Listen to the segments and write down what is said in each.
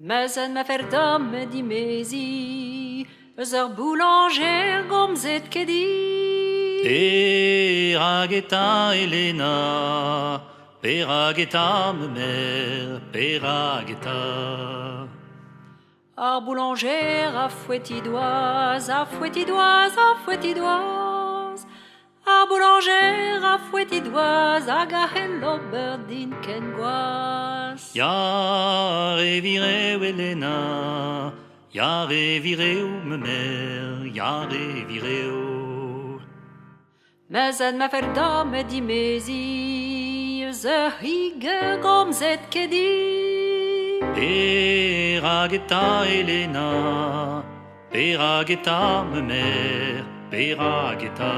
Mais en ma fer dame di mesi, ur boulanger gomzet ket di. Perageta Elena, perageta me mère, perageta. Ar boulanger a fouettidoise, a fouettidoise, a fouettidoise. Ar boulanger a fouettidoise, a gahen l'ober din ken goaz. Ya revireu Elena, ya revireu me mère, ya revireu. Mais en ma fer dame di mesi, ze hige gomzet ket di. Perageta Elena, perageta me mère, perageta.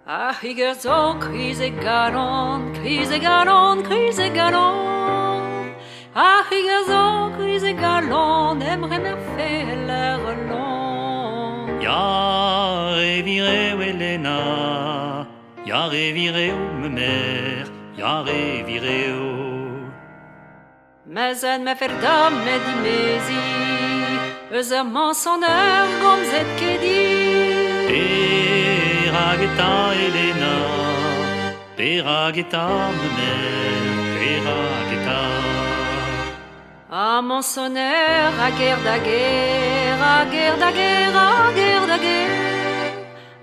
A higer zo krize galon, krize galon, krize galon. A higer zo krize galon, emre mer feller long. Ya revireu Elena, ya revireu me mère, ya revireu. Mais en ma fer dame di mesi, eus ur mensonneur gomzet ket di. Perageta Elena, perageta me mère, perageta. A mensonneur a guerre da guerre, a guerre da guerre, a guerre da guerre.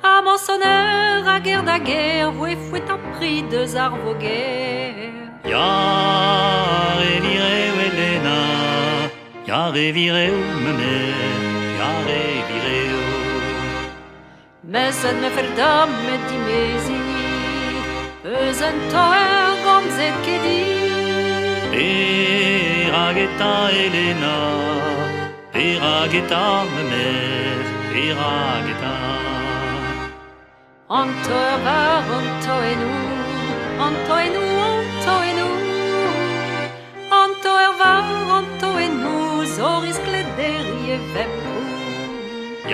A mensonneur a guerre da guerre, voe fouet a pris deus ar voguer. Ya revireu Elena, ya revireu me mère, ya revireu. Mais en me fer dame di mesi, eus un toer gomzet ket di. Perageta Elena, perageta me mère, perageta. Anto ur var, anto enou, anto enou, anto enou. Anto ur var, anto enou, zoriz klederi e vemprou.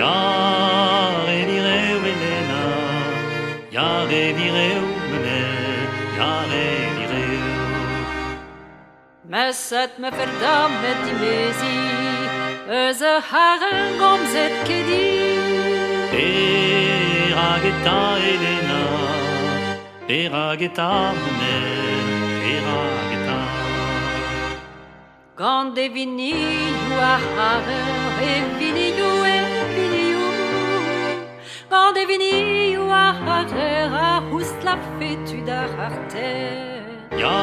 Ya revireu Elena, ya revireu me mère, ya revireu. Mais et me fer dame di mesi, eus ur haren gomzet ket di. Perageta Elena, perageta me mère, perageta. Gant e viniou a harer, e viniou, e viniou. Gant e viniou a harer, a houst la fetud ar arter. Ya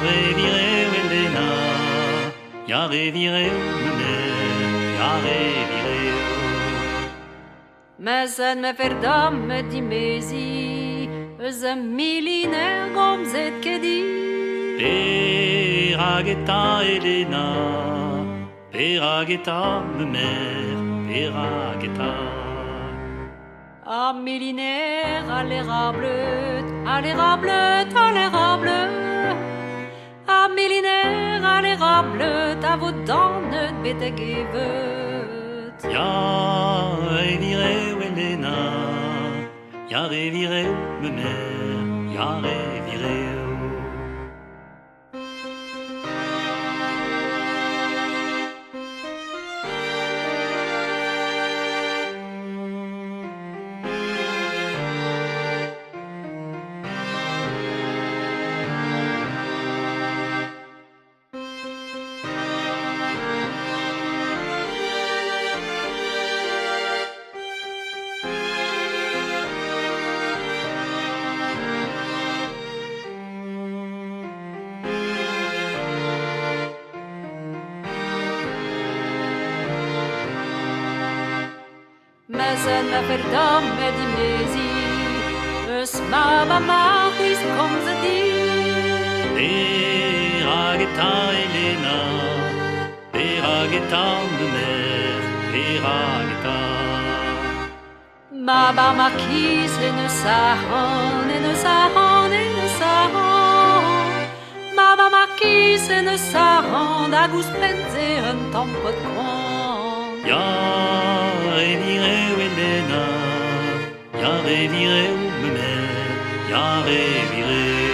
revireu Elena, ya revireu me mère, ya revireu. Mais en me fer dame di mesi, eus ur miliner gomzet ket di. Perageta Elena, perageta me mère, perageta. A miliner a l'era bleut, a l'era bleut, a l'era bleut. A miliner a l'era bleut, a vos dannet beteg e veut. Ya revireu Elena, ya revireu me mère, ya revireu. Mais en ma fer dame di mesi, eus ma maris gomzet di. Perageta Elena, perageta me mère, perageta. Ma marquise e ne sahan, e ne sahan, e ne sahan. Ma marquise e ne sahan, da gous penze un tampot grand. Ya revireu Elena, ya revireu me mère, ya revireu.